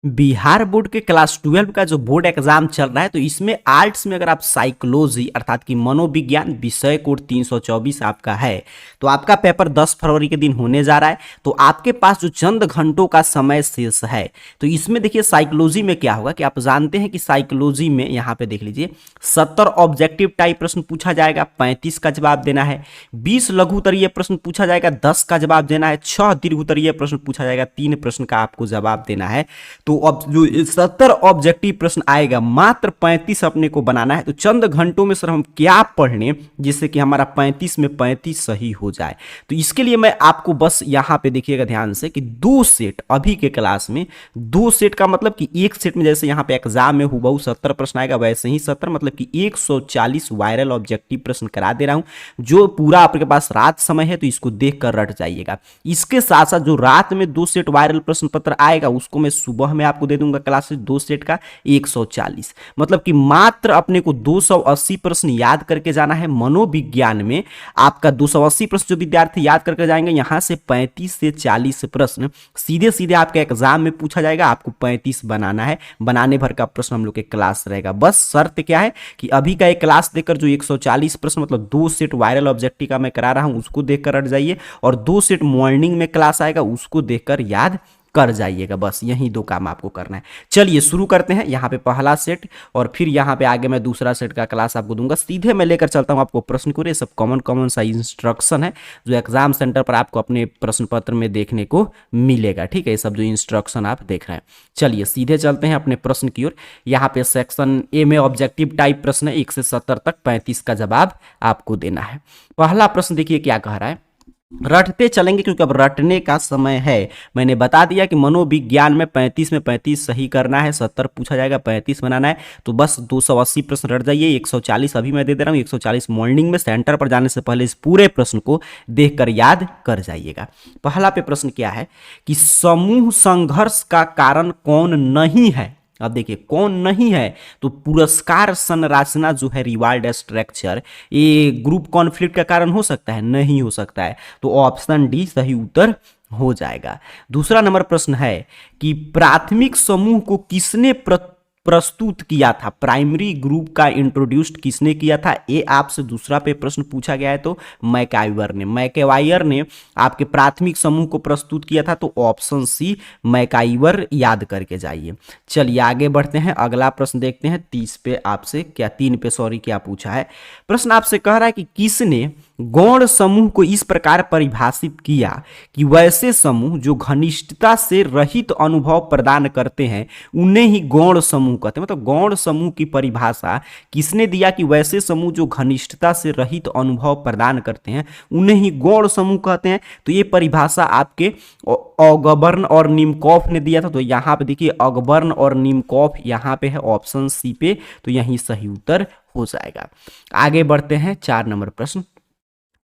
Bihar board के class 12 का जो बोर्ड एग्जाम चल रहा है, तो इसमें आर्ट्स में अगर आप साइकोलॉजी अर्थात कि मनोविज्ञान विषय कोड 324 आपका है, तो आपका पेपर 10 फरवरी के दिन होने जा रहा है। तो आपके पास जो चंद घंटों का समय शेष है, तो इसमें देखिए साइकोलॉजी में क्या होगा कि आप जानते हैं कि साइकोलॉजी में यहाँ पे देख लीजिए 70 ऑब्जेक्टिव टाइप प्रश्न पूछा जाएगा, 35 का जवाब देना है। 20 लघु उत्तरीय प्रश्न पूछा जाएगा, 10 का जवाब देना है। 6 दीर्घ उत्तरीय प्रश्न पूछा जाएगा, 3 प्रश्न का आपको जवाब देना है। तो अब जो 70 ऑब्जेक्टिव प्रश्न आएगा, मात्र 35 अपने को बनाना है। तो चंद घंटों में सर हम क्या पढ़ लें जिससे कि हमारा 35 में 35 सही हो जाए। तो इसके लिए मैं आपको बस यहां पे देखिएगा ध्यान से कि 2 सेट अभी के क्लास में, 2 सेट का मतलब कि एक सेट में जैसे यहां पे एग्जाम में हुबहू 70 प्रश्न आएगा, वैसे ही 70 मतलब कि 140 वायरल ऑब्जेक्टिव प्रश्न करा दे रहा हूं। जो पूरा आपके पास रात समय है तो इसको देख कर रट जाइएगा। इसके साथ साथ जो रात में 2 सेट वायरल प्रश्न पत्र आएगा उसको मैं सुबह में आपको दे दूंगा क्लासेस 2 सेट का 140, मतलब कि मात्र अपने को 280 प्रश्न याद करके जाना है। मनोविज्ञान में आपका 280 प्रश्न जो विद्यार्थी याद करके जाएंगे, यहां से 35 से 40 प्रश्न सीधे सीधे आपके एग्जाम में पूछा जाएगा। आपको 35 बनाना है, बनाने भर का प्रश्न हम लोग के क्लास रहेगा। बस शर्त क्या है कि अभी का एक क्लास देकर जो 140 प्रश्न मतलब 2 सेट वायरल ऑब्जेक्टिव का मैं करा रहा हूं उसको देखकर रट जाइए, और 2 सेट मॉर्निंग में क्लास आएगा उसको देखकर याद कर जाइएगा। बस यही 2 काम आपको करना है। चलिए शुरू करते हैं। यहाँ पे पहला सेट और फिर यहाँ पे आगे मैं दूसरा सेट का क्लास आपको दूंगा। सीधे मैं लेकर चलता हूँ आपको प्रश्न को। ये सब कॉमन सा इंस्ट्रक्शन है जो एग्जाम सेंटर पर आपको अपने प्रश्न पत्र में देखने को मिलेगा। ठीक है, ये सब जो इंस्ट्रक्शन आप देख रहे हैं। चलिए सीधे चलते हैं अपने प्रश्न की ओर। यहाँ पे सेक्शन ए में ऑब्जेक्टिव टाइप प्रश्न है, 1 से 70 तक, 35 का जवाब आपको देना है। पहला प्रश्न देखिए क्या कह रहा है। रटते चलेंगे क्योंकि अब रटने का समय है। मैंने बता दिया कि मनोविज्ञान में 35 में 35 सही करना है, 70 पूछा जाएगा, 35 बनाना है। तो बस 280 प्रश्न रट जाइए। 140 अभी मैं दे दे रहा हूँ, 140 मॉर्निंग में सेंटर पर जाने से पहले इस पूरे प्रश्न को देखकर याद कर जाइएगा। पहला पे प्रश्न क्या है कि समूह संघर्ष का कारण कौन नहीं है। अब देखिए कौन नहीं है, तो पुरस्कार संरचना जो है रिवार्ड स्ट्रक्चर, ये ग्रुप कॉन्फ्लिक्ट का कारण हो सकता है? नहीं हो सकता है। तो ऑप्शन डी सही उत्तर हो जाएगा। दूसरा नंबर प्रश्न है कि प्राथमिक समूह को किसने प्रस्तुत किया था, प्राइमरी ग्रुप का इंट्रोड्यूस्ड किसने किया था? ये आपसे दूसरा पे प्रश्न पूछा गया है, तो मैकवायर ने आपके प्राथमिक समूह को प्रस्तुत किया था। तो ऑप्शन सी मैकवायर याद करके जाइए। चलिए आगे बढ़ते हैं, अगला प्रश्न देखते हैं। 30 पे आपसे क्या 3 पे सॉरी क्या पूछा है। प्रश्न आपसे कह रहा है कि किसने गौण समूह को इस प्रकार परिभाषित किया कि वैसे समूह जो घनिष्ठता से रहित अनुभव प्रदान करते हैं उन्हें ही गौण समूह कहते हैं। मतलब गौण समूह की परिभाषा किसने दिया कि वैसे समूह जो घनिष्ठता से रहित अनुभव प्रदान करते हैं उन्हें ही गौण समूह कहते हैं। तो ये परिभाषा आपके ऑगबर्न और निमकॉफ ने दिया था। तो यहाँ पे देखिए ऑगबर्न और निमकॉफ यहाँ पे है ऑप्शन सी पे, तो यही सही उत्तर हो जाएगा। आगे बढ़ते हैं 4 नंबर प्रश्न।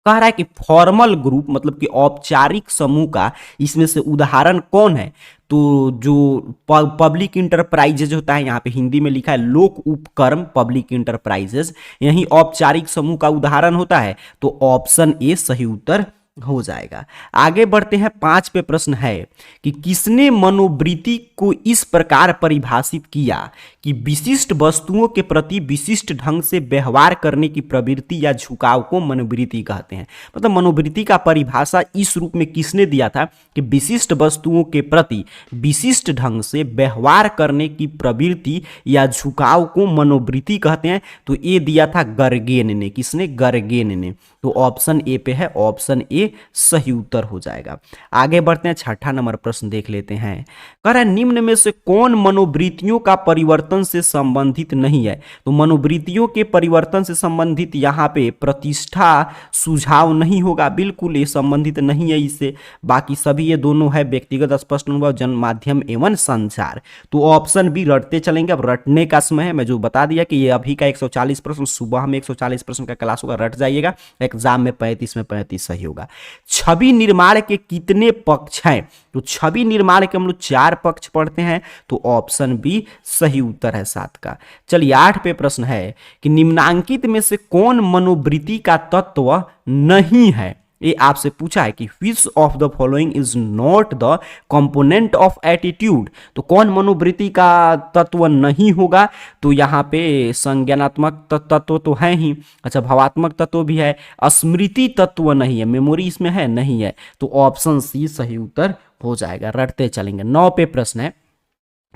कह रहा है कि फॉर्मल ग्रुप मतलब कि औपचारिक समूह का इसमें से उदाहरण कौन है। तो जो पब्लिक इंटरप्राइजेज होता है, यहाँ पे हिंदी में लिखा है लोक उपक्रम पब्लिक इंटरप्राइजेज, यही औपचारिक समूह का उदाहरण होता है। तो ऑप्शन ए सही उत्तर हो जाएगा। आगे बढ़ते हैं 5 पे प्रश्न है कि किसने मनोवृत्ति को इस प्रकार परिभाषित किया कि विशिष्ट वस्तुओं के प्रति विशिष्ट ढंग से व्यवहार करने की प्रवृत्ति या झुकाव को मनोवृत्ति कहते हैं। मतलब मनोवृत्ति का परिभाषा इस रूप में किसने दिया था कि विशिष्ट वस्तुओं के प्रति विशिष्ट ढंग से व्यवहार करने की प्रवृत्ति या झुकाव को मनोवृत्ति कहते हैं। तो ये दिया था गर्गेन ने। किसने? गर्गेन ने। तो ऑप्शन ए पे है, ऑप्शन ए सही उत्तर हो जाएगा। आगे बढ़ते हैं 6ठा नंबर प्रश्न देख लेते हैं। कह रहा है निम्न में से कौन मनोवृत्तियों का परिवर्तन से संबंधित नहीं है। तो मनोवृत्तियों के परिवर्तन से संबंधित यहाँ पे प्रतिष्ठा सुझाव नहीं होगा, बिल्कुल ये संबंधित नहीं है इससे। बाकी सभी ये दोनों है व्यक्तिगत स्पष्ट अनुभव जन माध्यम एवं संचार। तो ऑप्शन बी रटते चलेंगे। अब रटने का समय है, मैं जो बता दिया कि ये अभी का 140 प्रश्न, सुबह में 140 प्रश्न का क्लास होगा, रट जाइएगा। एग्जाम में 35 में 35 सही होगा। छवि निर्माण के कितने पक्ष हैं। तो छवि निर्माण के हम लोग 4 पक्ष पढ़ते हैं। तो ऑप्शन बी सही उत्तर है 7 का। चलिए 8 पे प्रश्न है कि निम्नांकित में से कौन मनोवृत्ति का तत्व नहीं है। ये आपसे पूछा है कि which of the following is not the component of attitude, तो कौन मनोवृत्ति का तत्व नहीं होगा, तो यहाँ पे संज्ञानात्मक तत्व तो है ही, अच्छा भावात्मक तत्व भी है, स्मृति तत्व नहीं है, मेमोरी इसमें है नहीं है, तो ऑप्शन सी सही उत्तर हो जाएगा। रटते चलेंगे। 9 पे प्रश्न है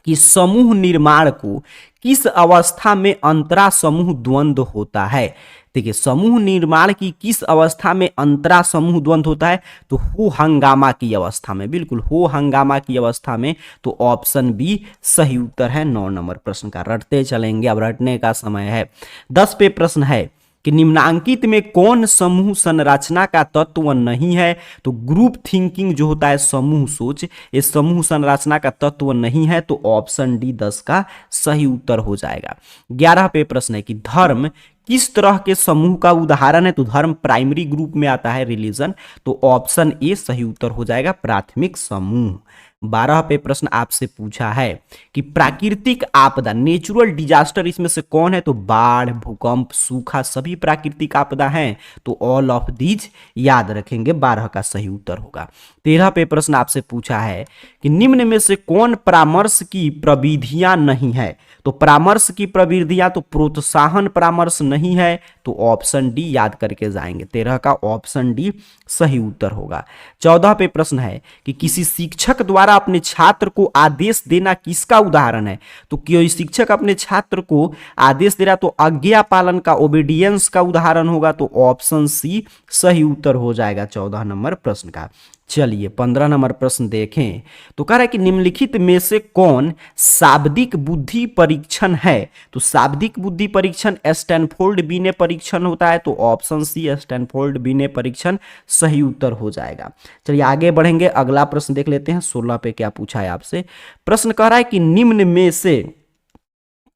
कि समूह निर्माण को किस अवस्था में अंतरा समूह द्वंद्व होता है। देखिए समूह निर्माण की किस अवस्था में अंतरा समूह द्वंद्व होता है, तो हो हंगामा की अवस्था में, बिल्कुल हो हंगामा की अवस्था में, तो ऑप्शन बी सही उत्तर है 9 नंबर प्रश्न का। रटते चलेंगे, अब रटने का समय है। 10 पे प्रश्न है कि निम्नांकित में कौन समूह संरचना का तत्व नहीं है, तो ग्रुप थिंकिंग जो होता है समूह सोच, ये समूह संरचना का तत्व नहीं है, तो ऑप्शन डी 10 का सही उत्तर हो जाएगा। 11 पे प्रश्न है कि धर्म किस तरह के समूह का उदाहरण है, तो धर्म प्राइमरी ग्रुप में आता है, रिलीजन, तो ऑप्शन ए सही उत्तर हो जाएगा, प्राथमिक समूह। 12 पे प्रश्न आपसे पूछा है कि प्राकृतिक आपदा, नेचुरल डिजास्टर इसमें से कौन है, तो बाढ़, भूकंप, सूखा सभी प्राकृतिक आपदा हैं, तो ऑल ऑफ दीज याद रखेंगे, 12 का सही उत्तर होगा। 13 पे प्रश्न आपसे पूछा है कि निम्न में से कौन परामर्श की प्रविधियां नहीं है, तो परामर्श की प्रविधियां, तो प्रोत्साहन परामर्श नहीं है, तो ऑप्शन डी याद करके जाएंगे, 13 का ऑप्शन डी सही उत्तर होगा। 14 पे प्रश्न है कि किसी शिक्षक द्वारा अपने छात्र को आदेश देना किसका उदाहरण है, तो कोई शिक्षक अपने छात्र को आदेश दे रहा तो आज्ञा पालन का, ओबीडियंस का उदाहरण होगा, तो ऑप्शन सी सही उत्तर हो जाएगा 14 नंबर प्रश्न का। चलिए 15 नंबर प्रश्न देखें, तो कह रहा है कि निम्नलिखित में से कौन शाब्दिक बुद्धि परीक्षण है, तो शाब्दिक बुद्धि परीक्षण स्टैनफोर्ड बिने परीक्षण होता है, तो ऑप्शन सी स्टैनफोर्ड बिने परीक्षण सही उत्तर हो जाएगा। चलिए आगे बढ़ेंगे, अगला प्रश्न देख लेते हैं। 16 पे क्या पूछा है आपसे, प्रश्न कह रहा है कि निम्न में से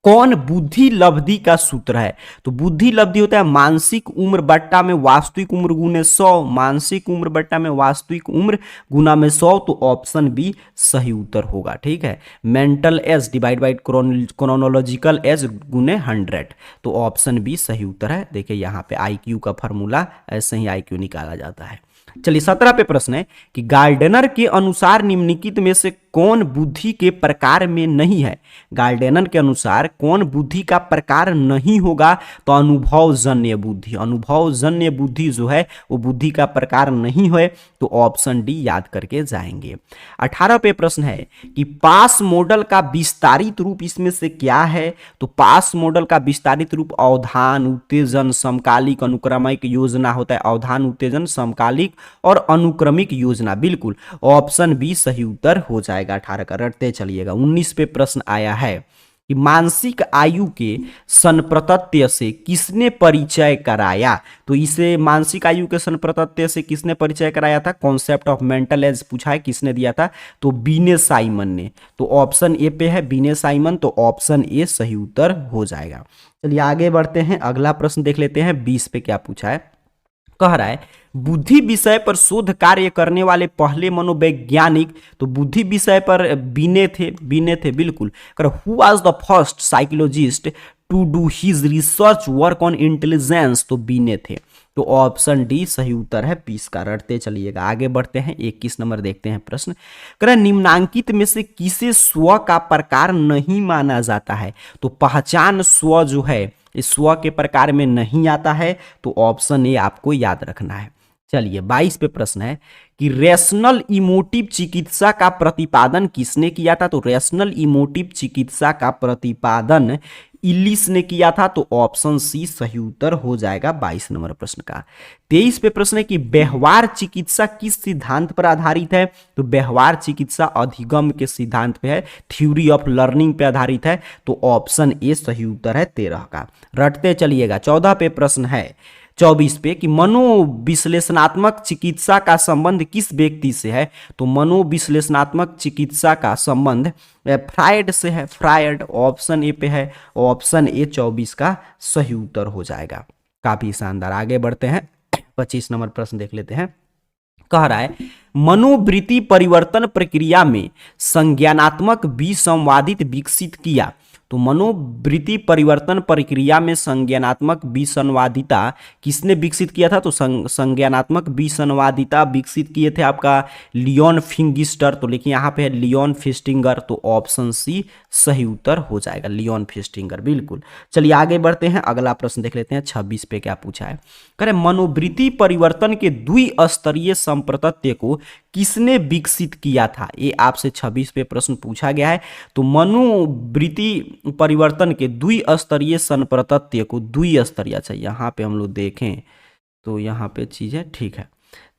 कौन बुद्धि लब्धि का सूत्र है, तो बुद्धि लब्धि होता है मानसिक उम्र बट्टा में वास्तविक उम्र गुने 100, मानसिक उम्र बट्टा में वास्तविक उम्र गुना में 100, तो ऑप्शन बी सही उत्तर होगा। ठीक है, mental as divide by chronological age गुने 100, तो ऑप्शन बी सही उत्तर है। देखिए यहाँ पे आईक्यू का फॉर्मूला, ऐसे ही आईक्यू निकाला जाता है। चलिए 17 पे प्रश्न है कि गार्डनर के अनुसार निम्नलिखित में से कौन बुद्धि के प्रकार में नहीं है, गार्डनर के अनुसार कौन बुद्धि का प्रकार नहीं होगा, तो अनुभवजन्य बुद्धि, अनुभवजन्य बुद्धि जो है वो बुद्धि का प्रकार नहीं है, तो ऑप्शन डी याद करके जाएंगे। 18 पे प्रश्न है कि पास मॉडल का विस्तारित रूप इसमें से क्या है, तो पास मॉडल का विस्तारित रूप अवधान, उत्तेजन, समकालिक, अनुक्रमिक योजना होता है, अवधान, उत्तेजन, समकालिक और अनुक्रमिक योजना, बिल्कुल ऑप्शन बी सही उत्तर हो जाएगा। 18 का रटते चलिएगा। 19 पे प्रश्न आया है कि मानसिक आयु के संप्रतत्य से किसने परिचय कराया, तो इसे मानसिक आयु के संप्रतत्य से किसने परिचय कराया था, कॉन्सेप्ट ऑफ मेंटल एज पूछा है, किसने दिया था, तो बीने साइमन ने, तो ऑप्शन ए पे है बीने साइमन, तो ऑप्शन ए सही उत्तर हो जाएगा। चलिए आगे बढ़ते हैं, अगला प्रश्न देख लेते हैं। 20 पे क्या पूछा है, कह रहा है बुद्धि विषय पर शोध कार्य करने वाले पहले मनोवैज्ञानिक, तो बुद्धि विषय पर बीने थे बिल्कुल। Who was the first psychologist to do his research work on intelligence, तो बीने थे, तो ऑप्शन डी सही उत्तर है 20 का। रटते चलिएगा, आगे बढ़ते हैं। 21 नंबर देखते हैं प्रश्न, कह रहा है निम्नांकित में से किसे स्व का प्रकार नहीं माना जाता है, तो पहचान स्व जो है इस स्व के प्रकार में नहीं आता है, तो ऑप्शन ए आपको याद रखना है। चलिए 22 पे प्रश्न है कि रेशनल इमोटिव चिकित्सा का प्रतिपादन किसने किया था, तो रेशनल इमोटिव चिकित्सा का प्रतिपादन इलिस ने किया था, तो ऑप्शन सी सही उत्तर हो जाएगा 22 नंबर प्रश्न का। 23 पे प्रश्न है कि व्यवहार चिकित्सा किस सिद्धांत पर आधारित है, तो व्यवहार चिकित्सा अधिगम के सिद्धांत पे है, थ्योरी ऑफ लर्निंग पे आधारित है, तो ऑप्शन ए सही उत्तर है 13 का। रटते चलिएगा। 14 पे प्रश्न है 24 पे कि मनोविश्लेषणात्मक चिकित्सा का संबंध किस व्यक्ति से है, तो मनोविश्लेषणात्मक चिकित्सा का संबंध फ्रायड से है, फ्रायड ऑप्शन ए पे है, ऑप्शन ए 24 का सही उत्तर हो जाएगा। काफी शानदार, आगे बढ़ते हैं। 25 नंबर प्रश्न देख लेते हैं। कह रहा है मनोवृत्ति परिवर्तन प्रक्रिया में संज्ञानात्मक विसंवादित विकसित किया, तो मनोवृत्ति परिवर्तन प्रक्रिया में संज्ञानात्मक विसंवादिता किसने विकसित किया था? तो संज्ञानात्मक विसंवादिता विकसित किए थे आपका लियोन फिंगिस्टर। तो लिखिए यहाँ पे है लियोन फिस्टिंगर, तो ऑप्शन सी सही उत्तर हो जाएगा, लियोन फिस्टिंगर, बिल्कुल। चलिए आगे बढ़ते हैं, अगला प्रश्न देख लेते हैं 26 पे क्या पूछा है। कह रहे मनोवृत्ति परिवर्तन के द्विस्तरीय संप्रतत्य को किसने विकसित किया था? ये आपसे 26 पे प्रश्न पूछा गया है। तो मनोवृत्ति परिवर्तन के द्विस्तरीय संप्रतत्य को द्विस्तरीय, अच्छा यहाँ पे हम लोग देखें तो यहाँ पे चीज़ है, ठीक है।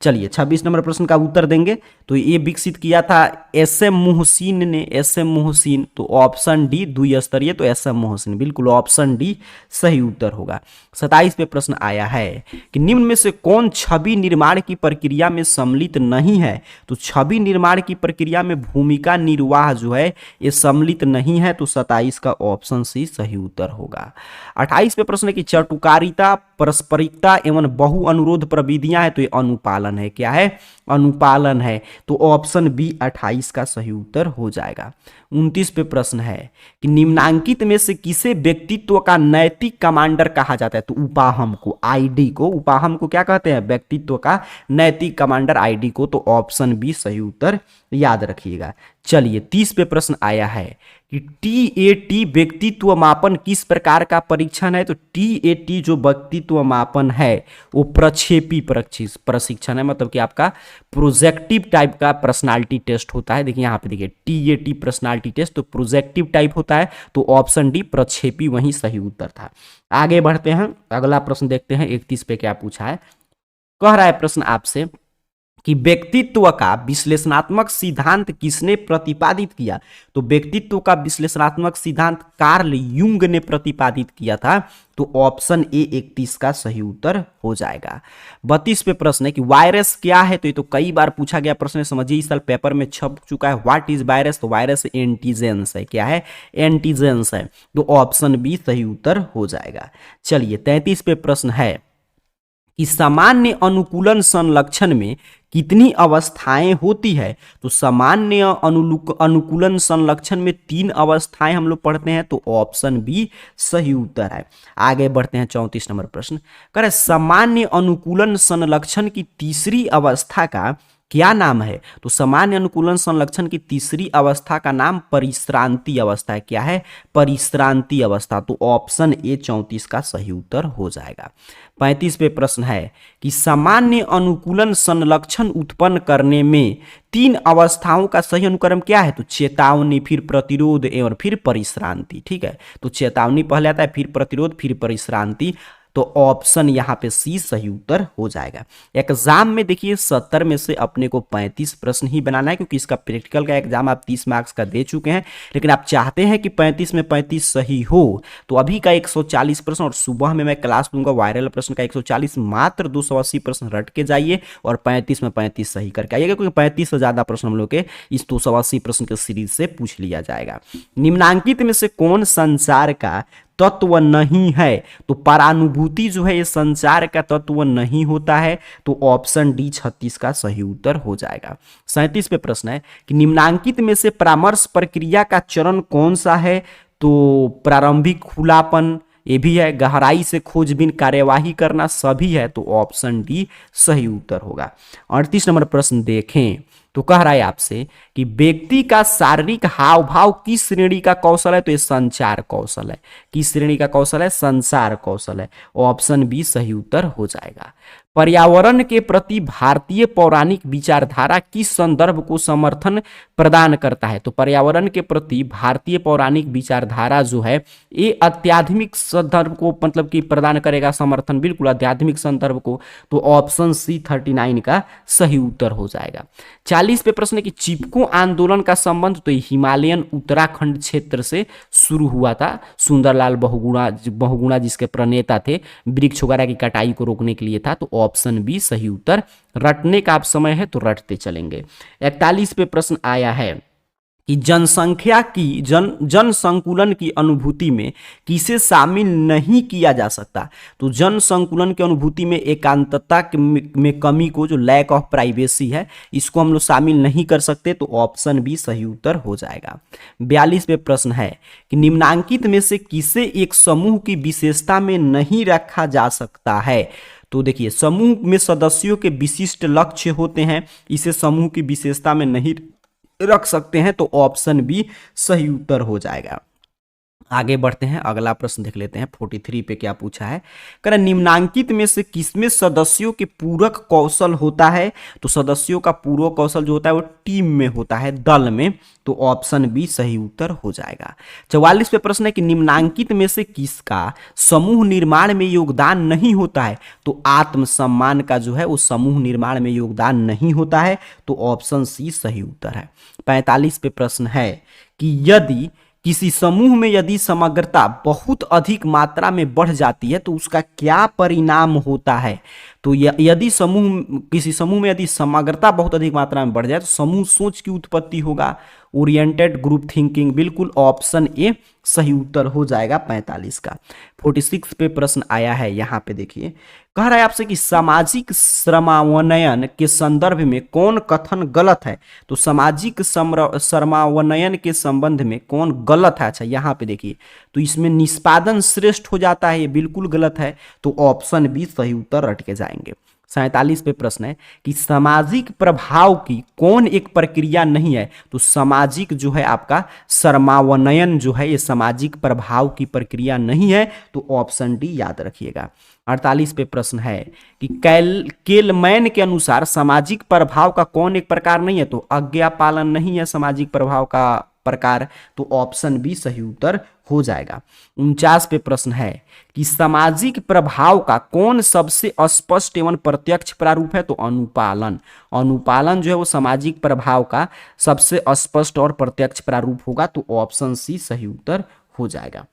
चलिए 26 नंबर प्रश्न का उत्तर देंगे। तो ये विकसित किया था एस एम मोहसिन ने, एस एम मोहसिन, तो ऑप्शन डी द्विस्तरीय, तो एस एम मोहसिन, बिल्कुल ऑप्शन डी सही उत्तर होगा। 27 पे प्रश्न आया है कि निम्न में से कौन छवि निर्माण की प्रक्रिया में सम्मिलित नहीं है? तो छवि निर्माण की प्रक्रिया में भूमिका निर्वाह जो है ये सम्मिलित नहीं है, तो 27 का ऑप्शन सी सही उत्तर होगा। 28 पे प्रश्न है कि चटुकारिता, पारस्परिकता एवं बहु अनुरोध प्रविधियां है, तो ये अनुपालन है, क्या है? अनुपालन है, तो ऑप्शन बी 28 का सही उत्तर हो जाएगा। 29 पे प्रश्न है कि निम्नांकित में से किसे व्यक्तित्व का नैतिक कमांडर कहा जाता है? तो उपाहम को, आईडी को, उपाहम को क्या कहते हैं? व्यक्तित्व का नैतिक कमांडर आईडी को, तो ऑप्शन बी सही उत्तर याद रखिएगा। चलिए 30 पे प्रश्न आया है कि टीएटी व्यक्तित्व मापन किस प्रकार का परीक्षण है? तो टीएटी जो व्यक्तित्व मापन है वो प्रक्षेपी प्रशिक्षण है, मतलब कि आपका प्रोजेक्टिव टाइप का पर्सनालिटी टेस्ट होता है। देखिए यहाँ पे देखिए टीएटी पर्सनालिटी टेस्ट, तो प्रोजेक्टिव टाइप होता है, तो ऑप्शन डी प्रक्षेपी वही सही उत्तर था। आगे बढ़ते हैं, अगला प्रश्न देखते हैं 31 पे क्या पूछा है। कह रहा है प्रश्न आपसे कि व्यक्तित्व का विश्लेषणात्मक सिद्धांत किसने प्रतिपादित किया? तो व्यक्तित्व का विश्लेषणात्मक सिद्धांत कार्ल यूंग ने प्रतिपादित किया था, तो ऑप्शन ए 31 का सही उत्तर हो जाएगा। 32 पे प्रश्न है कि वायरस क्या है? तो ये तो कई बार पूछा गया प्रश्न, समझिए इस साल पेपर में छप चुका है। What is virus? तो वायरस एंटीजेंस है, क्या है? एंटीजेंस है, तो ऑप्शन बी सही उत्तर हो जाएगा। चलिए 33 पे प्रश्न है कि सामान्य अनुकूलन संलक्षण में कितनी अवस्थाएं होती है? तो सामान्य अनुकूलन संलक्षण में 3 अवस्थाएं हम लोग पढ़ते हैं, तो ऑप्शन बी सही उत्तर है। आगे बढ़ते हैं 34 नंबर प्रश्न। कह रहे सामान्य अनुकूलन संलक्षण की तीसरी अवस्था का क्या नाम है? तो सामान्य अनुकूलन संलक्षण की तीसरी अवस्था का नाम परिश्रांति अवस्था है, क्या है? परिश्रांति अवस्था, तो ऑप्शन ए 34 का सही उत्तर हो जाएगा। 35 पे प्रश्न है कि सामान्य अनुकूलन संलक्षण उत्पन्न करने में 3 अवस्थाओं का सही अनुक्रम क्या है? तो चेतावनी, फिर प्रतिरोध एवं फिर परिश्रांति, ठीक है। तो चेतावनी पहले आता है, फिर प्रतिरोध, फिर परिश्रांति, तो ऑप्शन यहाँ पे सी सही उत्तर हो जाएगा। एग्जाम में देखिए 70 में से अपने को 35 प्रश्न ही बनाना है, क्योंकि इसका प्रैक्टिकल का एग्जाम आप 30 मार्क्स का दे चुके हैं, लेकिन आप चाहते हैं कि 35 में 35 सही हो, तो अभी का 140 प्रश्न और सुबह में मैं क्लास दूंगा वायरल प्रश्न का 140, मात्र 280 प्रश्न रट के जाइए और 35 में 35 सही करके आइएगा, क्योंकि 35 से ज्यादा प्रश्न हम लोग के इस 280 प्रश्न के सीरीज से पूछ लिया जाएगा। निम्नांकित में से कौन संचार का तत्व नहीं है? तो परानुभूति जो है ये संचार का तत्व नहीं होता है, तो ऑप्शन डी 36 का सही उत्तर हो जाएगा। 37 पे प्रश्न है कि निम्नांकित में से परामर्श प्रक्रिया का चरण कौन सा है? तो प्रारंभिक खुलापन, ये भी है, गहराई से खोजबीन कार्यवाही करना, सभी है, तो ऑप्शन डी सही उत्तर होगा। 38 नंबर प्रश्न देखें तो कह रहा है आपसे कि व्यक्ति का शारीरिक हाव भाव किस श्रेणी का कौशल है? तो ये संचार कौशल है। किस श्रेणी का कौशल है? संचार कौशल है, ऑप्शन बी सही उत्तर हो जाएगा। पर्यावरण के प्रति भारतीय पौराणिक विचारधारा किस संदर्भ को समर्थन प्रदान करता है? तो पर्यावरण के प्रति भारतीय पौराणिक विचारधारा जो है ये अत्याधुनिक संदर्भ को मतलब कि प्रदान करेगा समर्थन, बिल्कुल अत्याधुनिक संदर्भ को, तो ऑप्शन सी 39 का सही उत्तर हो जाएगा। 40 पे प्रश्न है कि चिपको आंदोलन का संबंध, तो हिमालयन उत्तराखंड क्षेत्र से शुरू हुआ था। सुंदरलाल बहुगुणा जिसके प्रणेता थे, वृक्ष वगैरह की कटाई को रोकने के लिए था, तो ऑप्शन बी सही उत्तर। रटने का आप समय है तो रटते चलेंगे। 41 पे प्रश्न आया है कि जनसंख्या की जन संकुलन की अनुभूति में किसे शामिल नहीं किया जा सकता। तो जन संकुलन की अनुभूति में एकांतता में कमी को, जो लैक ऑफ प्राइवेसी है, इसको हम लोग शामिल नहीं कर सकते। तो ऑप्शन बी सही उत्तर हो जाएगा। 42वें प्रश्न है कि निम्नांकित में से किसे एक समूह की विशेषता में नहीं रखा जा सकता है। तो देखिए, समूह में सदस्यों के विशिष्ट लक्ष्य होते हैं, इसे समूह की विशेषता में नहीं रख सकते हैं। तो ऑप्शन बी सही उत्तर हो जाएगा। आगे बढ़ते हैं, अगला प्रश्न देख लेते हैं। 43 पे क्या पूछा है, कह रहा निम्नांकित में से किसमें सदस्यों के पूरक कौशल होता है। तो सदस्यों का पूरक कौशल जो होता है वो टीम में होता है, दल में। तो ऑप्शन बी सही उत्तर हो जाएगा। 44 पे प्रश्न है कि निम्नांकित में से किसका समूह निर्माण में योगदान नहीं होता है। तो आत्मसम्मान का जो है वो समूह निर्माण में योगदान नहीं होता है। तो ऑप्शन सी सही उत्तर है। 45 पे प्रश्न है कि यदि किसी समूह में यदि समग्रता बहुत अधिक मात्रा में बढ़ जाती है तो उसका क्या परिणाम होता है। तो यदि किसी समूह में यदि समग्रता बहुत अधिक मात्रा में बढ़ जाए तो समूह सोच की उत्पत्ति होगा, ओरिएंटेड ग्रुप थिंकिंग। बिल्कुल ऑप्शन ए सही उत्तर हो जाएगा 45 का। 46 पे प्रश्न आया है, यहाँ पे देखिए, कह रहा है आपसे कि सामाजिक श्रमावनयन के संदर्भ में कौन कथन गलत है। तो सामाजिक श्रमावनयन के संबंध में कौन गलत है। अच्छा, यहाँ पे देखिए, तो इसमें निष्पादन श्रेष्ठ हो जाता है, ये बिल्कुल गलत है। तो ऑप्शन बी सही उत्तर रट के जाएंगे। 47 पे प्रश्न है कि सामाजिक प्रभाव की कौन एक प्रक्रिया नहीं है। तो सामाजिक जो है आपका श्रमावनयन जो है ये सामाजिक प्रभाव की प्रक्रिया नहीं है। तो ऑप्शन डी याद रखिएगा। 48 पे प्रश्न है कि केलमैन के अनुसार सामाजिक प्रभाव का कौन एक प्रकार नहीं है। तो आज्ञा पालन नहीं है सामाजिक प्रभाव का प्रकार। तो ऑप्शन बी सही उत्तर हो जाएगा। 49 पे प्रश्न है कि सामाजिक प्रभाव का कौन सबसे स्पष्ट एवं प्रत्यक्ष प्रारूप है। तो अनुपालन। अनुपालन जो है वो सामाजिक प्रभाव का सबसे स्पष्ट और प्रत्यक्ष प्रारूप होगा। तो ऑप्शन सी सही उत्तर हो जाएगा।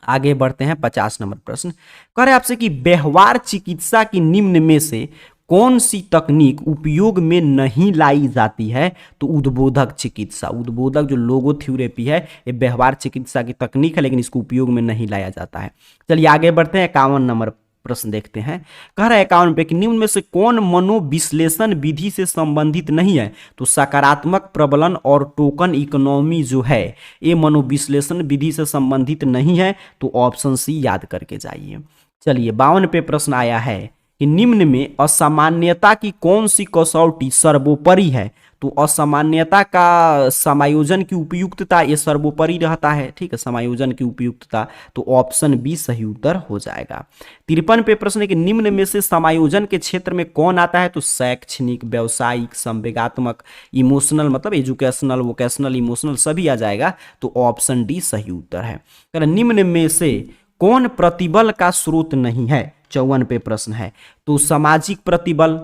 आगे बढ़ते हैं, 50 नंबर प्रश्न कह रहे आपसे कि व्यवहार चिकित्सा की निम्न में से कौन सी तकनीक उपयोग में नहीं लाई जाती है। तो उद्बोधक चिकित्सा। उद्बोधक जो लोगोथेरेपी है ये व्यवहार चिकित्सा की तकनीक है, लेकिन इसको उपयोग में नहीं लाया जाता है। चलिए आगे बढ़ते हैं, 51 नंबर प्रश्न देखते हैं। कह रहा है 51 पे कि निम्न में से कौन मनोविश्लेषण विधि से संबंधित नहीं है। तो सकारात्मक प्रबलन और टोकन इकोनॉमी जो है ये मनोविश्लेषण विधि से संबंधित नहीं है। तो ऑप्शन सी याद करके जाइए। चलिए 52 पे प्रश्न आया है कि निम्न में असामान्यता की कौन सी कसौटी सर्वोपरि है। तो असामान्यता का समायोजन की उपयुक्तता ये सर्वोपरि रहता है, ठीक है, समायोजन की उपयुक्तता। तो ऑप्शन बी सही उत्तर हो जाएगा। 53 पे प्रश्न है कि निम्न में से समायोजन के क्षेत्र में कौन आता है। तो शैक्षणिक, व्यावसायिक, संवेगात्मक, इमोशनल, मतलब एजुकेशनल, वोकेशनल, इमोशनल सभी आ जाएगा। तो ऑप्शन डी सही उत्तर है। निम्न में से कौन प्रतिबल का स्रोत नहीं है। 54 पे प्रश्न है। तो सामाजिक प्रतिबल,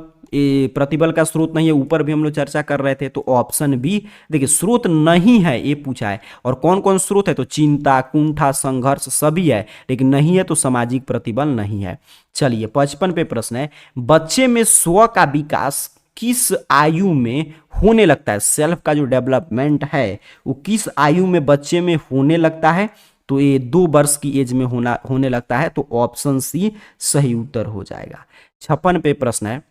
प्रतिबल का स्रोत नहीं है, ऊपर भी हम लोग चर्चा कर रहे थे। तो ऑप्शन बी देखिए स्रोत नहीं है ये पूछा है। और कौन कौन स्रोत है। तो चिंता, कुंठा, संघर्ष सभी है, लेकिन नहीं है तो सामाजिक प्रतिबल नहीं है। चलिए 55 पे प्रश्न है, बच्चे में स्व का विकास किस आयु में होने लगता है। सेल्फ का जो डेवलपमेंट है वो किस आयु में बच्चे में होने लगता है। तो ये 2 वर्ष की एज में होने लगता है। तो ऑप्शन सी सही उत्तर हो जाएगा। 56 पे प्रश्न है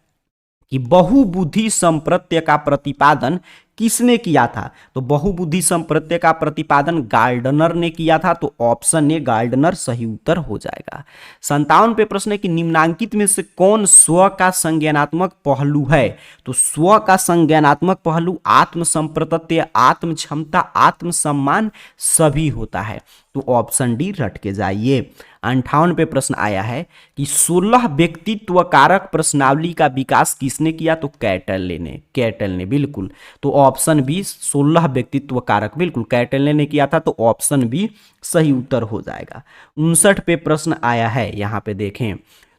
कि बहुबुद्धि संप्रत्यय का प्रतिपादन किसने किया था। तो बहुबुद्धि संप्रत्यय का प्रतिपादन गार्डनर ने किया था। तो ऑप्शन ए गार्डनर सही उत्तर हो जाएगा। 57 पे प्रश्न है कि निम्नांकित में से कौन स्व का संज्ञानात्मक पहलू है। तो स्व का संज्ञानात्मक पहलू आत्म संप्रत्यय, आत्म क्षमता, आत्मसम्मान सभी होता है। तो ऑप्शन डी रट के जाइए। 58 पे प्रश्न आया है कि 16 व्यक्तित्व कारक प्रश्नावली का विकास किसने किया। तो कैटल ने बिल्कुल। तो ऑप्शन बी 16 व्यक्तित्व कारक बिल्कुल कैटल ने किया था। तो ऑप्शन बी सही उत्तर हो जाएगा। 59 पे प्रश्न आया है, यहाँ पे देखें,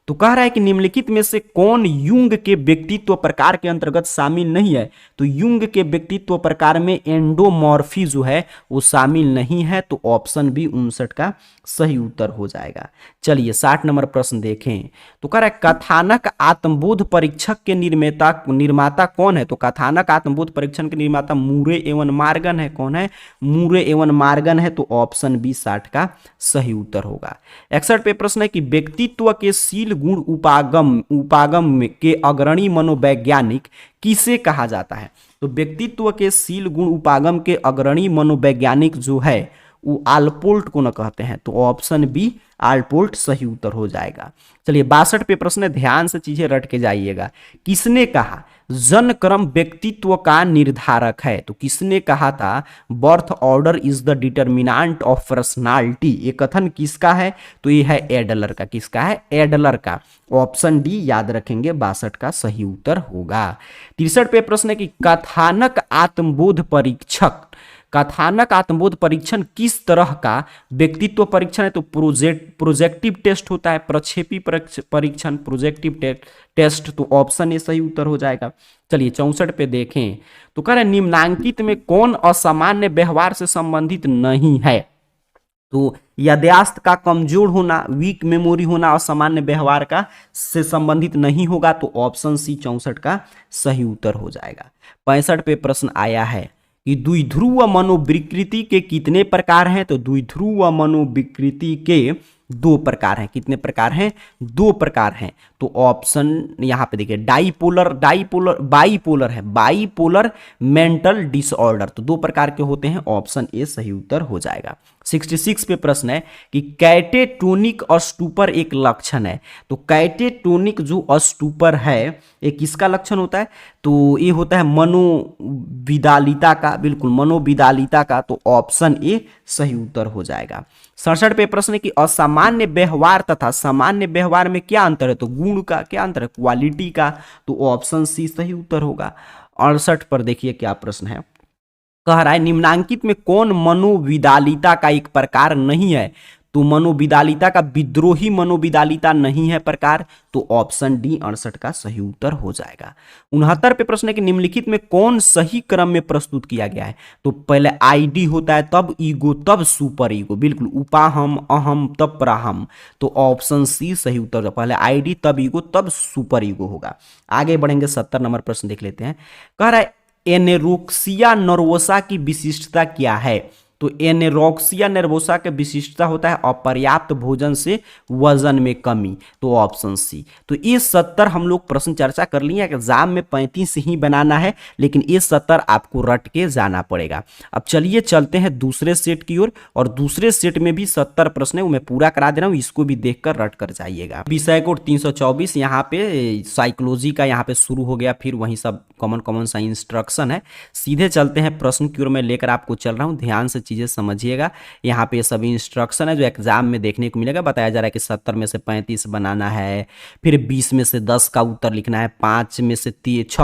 तो कह रहा है कि निम्नलिखित में से कौन युंग के व्यक्तित्व प्रकार के अंतर्गत शामिल नहीं है। तो युंग के व्यक्तित्व प्रकार में एंडोमॉर्फी जो है वो शामिल नहीं है, तो ऑप्शन बी 59 का सही उत्तर हो जाएगा। चलिए 60 नंबर प्रश्न देखें। तो कह रहा है कथानक आत्मबोध परीक्षक के निर्माता कौन है। तो कथानक आत्मबोध परीक्षण के निर्माता मुरे एवं मार्गन है। कौन है? मुरे एवं मार्गन है, तो ऑप्शन बी 60 का सही उत्तर होगा। 61 पे प्रश्न है कि व्यक्तित्व के शील गुण उपागम के अग्रणी मनोवैज्ञानिक किसे कहा जाता है। तो व्यक्तित्व के शील गुण उपागम के अग्रणी मनोवैज्ञानिक जो है वो आल्पोर्ट को न कहते हैं, तो ऑप्शन बी आल्पोर्ट सही उत्तर हो जाएगा। चलिए 62 पे प्रश्न है, ध्यान से चीजें रट के जाइएगा। किसने कहा जन क्रम व्यक्तित्व का निर्धारक है। तो किसने कहा था birth order is the determinant of personality. ये कथन किसका है? तो ये है एडलर का। किसका है? एडलर का। ऑप्शन डी याद रखेंगे 62 का सही उत्तर होगा। 63 पे प्रश्न है कि कथानक आत्मबोध परीक्षण किस तरह का व्यक्तित्व परीक्षण है। तो प्रोजेक्टिव टेस्ट होता है, प्रक्षेपी परीक्षण, प्रोजेक्टिव टेस्ट, तो ऑप्शन ए सही उत्तर हो जाएगा। चलिए 64 पे देखें। तो कह रहे निम्नांकित में कौन असामान्य व्यवहार से संबंधित नहीं है। तो याददाश्त का कमजोर होना, वीक मेमोरी होना असामान्य व्यवहार का से संबंधित नहीं होगा, तो ऑप्शन सी 64 का सही उत्तर हो जाएगा। 65 पे प्रश्न आया है कि द्विध्रुव मनोविकृति के कितने प्रकार हैं। तो द्विध्रुव मनोविकृति के 2 प्रकार हैं। कितने प्रकार हैं? 2 प्रकार हैं। तो ऑप्शन यहां पे देखिए बाइपोलर है, बाइपोलर मेंटल डिसऑर्डर, तो 2 प्रकार के होते हैं, ऑप्शन ए सही उत्तर हो जाएगा। 66 पे प्रश्न है कि कैटेटोनिक अस्टूपर एक लक्षण है। तो कैटेटोनिक जो अस्टूपर है ये किसका लक्षण होता है? तो ये होता है मनोविदालिता का, बिल्कुल मनोविदालिता का, तो ऑप्शन ए सही उत्तर हो जाएगा। 67 पे प्रश्न है कि असामान्य व्यवहार तथा सामान्य व्यवहार में क्या अंतर है। तो गुण का क्या अंतर है? क्वालिटी का, तो ऑप्शन सी सही उत्तर होगा। 68 पर देखिए क्या प्रश्न है। कह रहा है निम्नांकित में कौन मनोविदालिता का एक प्रकार नहीं है। तो मनोविदालिता का विद्रोही मनोविदालिता नहीं है प्रकार, तो ऑप्शन डी 68 का सही उत्तर हो जाएगा। 69 पे प्रश्न है कि निम्नलिखित में कौन सही क्रम में प्रस्तुत किया गया है। तो पहले आईडी होता है, तब ईगो, तब सुपर ईगो, बिल्कुल उपाहम, अहम, तब प्राहम, तो ऑप्शन सी सही उत्तर। पहले आईडी, तब ईगो, तब सुपर ईगो होगा। आगे बढ़ेंगे 70 नंबर प्रश्न देख लेते हैं। कह रहा है एनेरोक्सिया नर्वोसा की विशिष्टता क्या है। तो एनेरोक्सिया नर्वोसा की विशिष्टता होता है अपर्याप्त भोजन से वजन में कमी, तो ऑप्शन सी। तो ये 70 हम लोग प्रश्न चर्चा कर लिए। एग्जाम में 35 ही बनाना है, लेकिन ये 70 आपको रट के जाना पड़ेगा। अब चलिए चलते हैं दूसरे सेट की ओर, और दूसरे सेट में भी 70 प्रश्न है, वो मैं पूरा करा दे रहा हूँ, इसको भी देखकर रट कर जाइएगा। विषय कोड 324 यहाँ पे साइकोलॉजी का यहाँ पे शुरू हो गया, फिर वहीं सब कॉमन सा इंस्ट्रक्शन है। सीधे चलते हैं प्रश्न की ओर, मैं लेकर आपको चल रहा हूँ, ध्यान से चीजें समझिएगा। यहाँ पे सभी इंस्ट्रक्शन है जो एग्जाम में देखने को मिलेगा। बताया जा रहा है कि 70 में से 35 बनाना है, फिर 20 में से 10 का उत्तर लिखना है, 6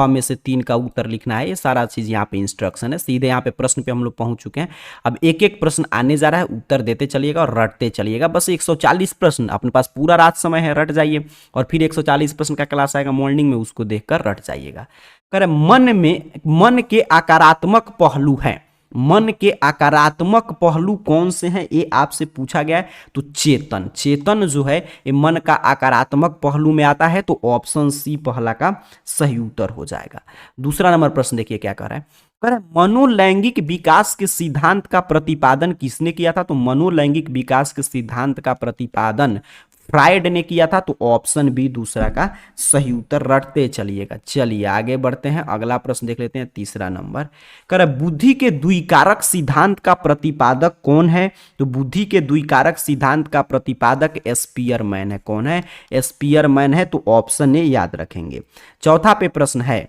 में से 3 का उत्तर लिखना है। ये सारा चीज यहाँ पे इंस्ट्रक्शन है। सीधे यहाँ पे प्रश्न पे हम लोग पहुंच चुके हैं। अब एक एक प्रश्न आने जा रहा है, उत्तर देते चलिएगा और रटते चलिएगा। बस 140 प्रश्न अपने पास पूरा रात समय है, रट जाइए, और फिर 140 प्रश्न का क्लास आएगा मॉर्निंग में, उसको देखकर रट जाइएगा। कर मन के आकारात्मक पहलू हैं। मन के आकारात्मक पहलू कौन से हैं ये आपसे पूछा गया है। तो चेतन जो है ये मन का आकारात्मक पहलू में आता है, तो ऑप्शन सी पहला का सही उत्तर हो जाएगा। दूसरा नंबर प्रश्न देखिए क्या कह रहा है। कह रहा है मनोलैंगिक विकास के सिद्धांत का प्रतिपादन किसने किया था। तो मनोलैंगिक विकास के सिद्धांत का प्रतिपादन फ्राइड ने किया था, तो ऑप्शन बी दूसरा का सही उत्तर। रटते चलिएगा। चलिए आगे बढ़ते हैं, अगला प्रश्न देख लेते हैं, तीसरा नंबर। कह रहा है बुद्धि के द्विकारक सिद्धांत का प्रतिपादक कौन है। तो बुद्धि के द्विकारक सिद्धांत का प्रतिपादक स्पीयरमैन है। कौन है? स्पीयरमैन है, तो ऑप्शन ए याद रखेंगे। चौथा पे प्रश्न है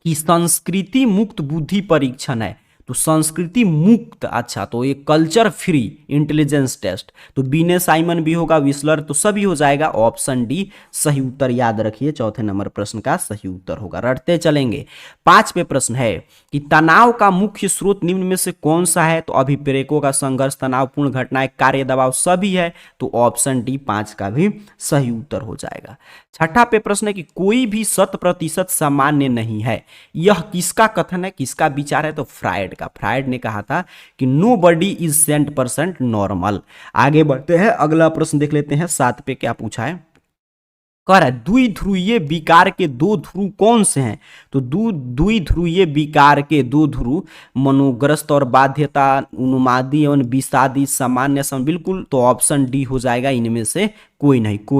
कि संस्कृति मुक्त बुद्धि परीक्षण है। तो संस्कृति मुक्त, अच्छा तो ये कल्चर फ्री इंटेलिजेंस टेस्ट, तो बी ने साइमन भी होगा, विस्लर, तो सभी हो जाएगा। ऑप्शन डी सही उत्तर याद रखिए, चौथे नंबर प्रश्न का सही उत्तर होगा। रटते चलेंगे। 5 पे प्रश्न है कि तनाव का मुख्य स्रोत निम्न में से कौन सा है, तो अभिप्रेरकों का संघर्ष, तनावपूर्ण घटनाएं, कार्य दबाव, सभी है, तो ऑप्शन डी 5 का भी सही उत्तर हो जाएगा। 6ठा पे प्रश्न है कि कोई भी 100% सामान्य नहीं है, यह किसका कथन है, किसका विचार है, तो फ्रायड का। फ्रायड ने कहा था कि नो बडी इज 100% नॉर्मल। आगे बढ़ते हैं, अगला प्रश्न देख लेते हैं। 7 पे क्या पूछा है, कह रहा है द्विध्रुवीय विकार के दो ध्रुव कौन से हैं, तो द्विध्रुवीय विकार के दो ध्रुव मनोग्रस्त और बाध्यता, उन्मादी एवं विषादी, सामान्य सम, बिल्कुल, तो ऑप्शन डी हो जाएगा, इनमें से कोई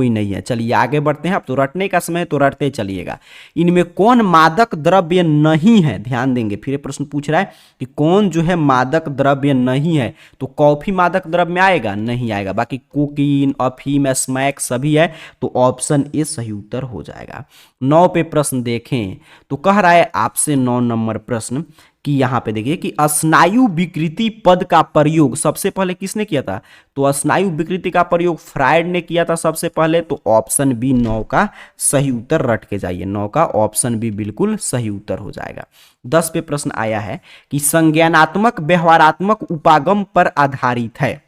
नहीं है। चलिए आगे बढ़ते हैं, अब तो रटने का समय है, तो रटते चलिएगा। इनमें कौन मादक द्रव्य नहीं है, ध्यान देंगे। फिर ये प्रश्न पूछ रहा है कि कौन जो है मादक द्रव्य नहीं है, तो कॉफी मादक द्रव्य में आएगा, नहीं आएगा। बाकी कोकीन, अफीम, स्मैक सभी है, तो ऑप्शन ए सही उत्तर हो जाएगा। 9 पे प्रश्न देखें, तो कह रहा है आपसे 9 नंबर प्रश्न कि यहां पे देखिए कि स्नायु विकृति पद का प्रयोग सबसे पहले किसने किया था, तो स्नायु विकृति का प्रयोग फ्रायड ने किया था सबसे पहले, तो ऑप्शन बी 9 का सही उत्तर रट के जाइए। 9 का ऑप्शन बी बिल्कुल सही उत्तर हो जाएगा। 10 पे प्रश्न आया है कि संज्ञानात्मक व्यवहारात्मक उपागम पर आधारित है,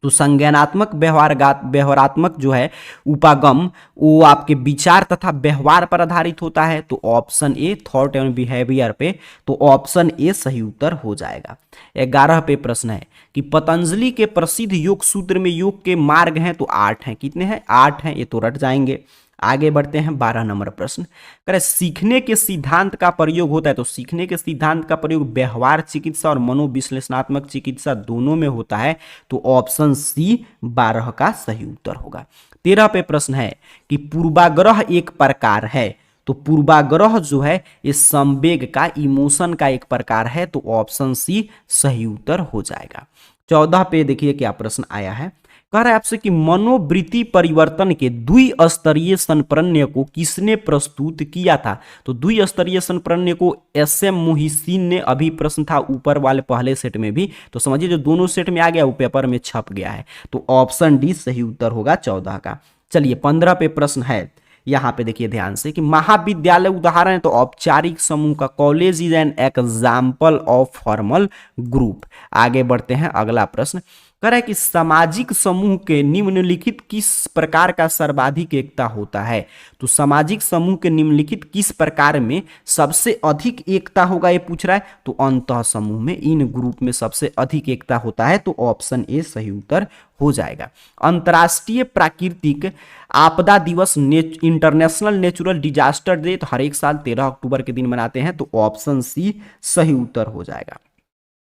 तो संज्ञानात्मक व्यवहारात्मक जो है उपागम, वो आपके विचार तथा व्यवहार पर आधारित होता है, तो option A thought and behaviour पे, तो ऑप्शन ए सही उत्तर हो जाएगा। 11 पे प्रश्न है कि पतंजलि के प्रसिद्ध योग सूत्र में योग के मार्ग हैं, तो 8 हैं, कितने हैं, 8 हैं, ये तो रट जाएंगे। आगे बढ़ते हैं। 12 नंबर प्रश्न करें सीखने के सिद्धांत का प्रयोग होता है, तो सीखने के सिद्धांत का प्रयोग व्यवहार चिकित्सा और मनोविश्लेषणात्मक चिकित्सा दोनों में होता है, तो ऑप्शन सी 12 का सही उत्तर होगा। 13 पे प्रश्न है कि पूर्वाग्रह एक प्रकार है, तो पूर्वाग्रह जो है ये संवेग का, इमोशन का एक प्रकार है, तो ऑप्शन सी सही उत्तर हो जाएगा। 14 पे देखिए क्या प्रश्न आया है, कह रहा है आपसे कि मनोवृत्ति परिवर्तन के द्विस्तरीय संप्रण्य को किसने प्रस्तुत किया था, तो द्विस्तरीय संप्रण्य को एस.एम. मोहिसीन ने, अभी प्रश्न था ऊपर वाले पहले सेट में भी, तो समझिए जो दोनों सेट में आ गया वो पेपर में छप गया है, तो ऑप्शन डी सही उत्तर होगा 14 का। चलिए 15 पे प्रश्न है, यहां पे देखिए ध्यान से कि महाविद्यालय उदाहरण है, तो औपचारिक समूह का, college is an example of formal group. आगे बढ़ते हैं, अगला प्रश्न कह रहा है कि सामाजिक समूह के निम्नलिखित किस प्रकार का सर्वाधिक एकता होता है, तो सामाजिक समूह के निम्नलिखित किस प्रकार में सबसे अधिक एकता होगा, ये पूछ रहा है, तो अंतः समूह में, इन ग्रुप में सबसे अधिक एकता होता है, तो ऑप्शन ए सही उत्तर हो जाएगा। अंतर्राष्ट्रीय प्राकृतिक आपदा दिवस, इंटरनेशनल नेचुरल डिजास्टर डे, तो हर एक साल 13 अक्टूबर के दिन मनाते हैं, तो ऑप्शन सी सही उत्तर हो जाएगा।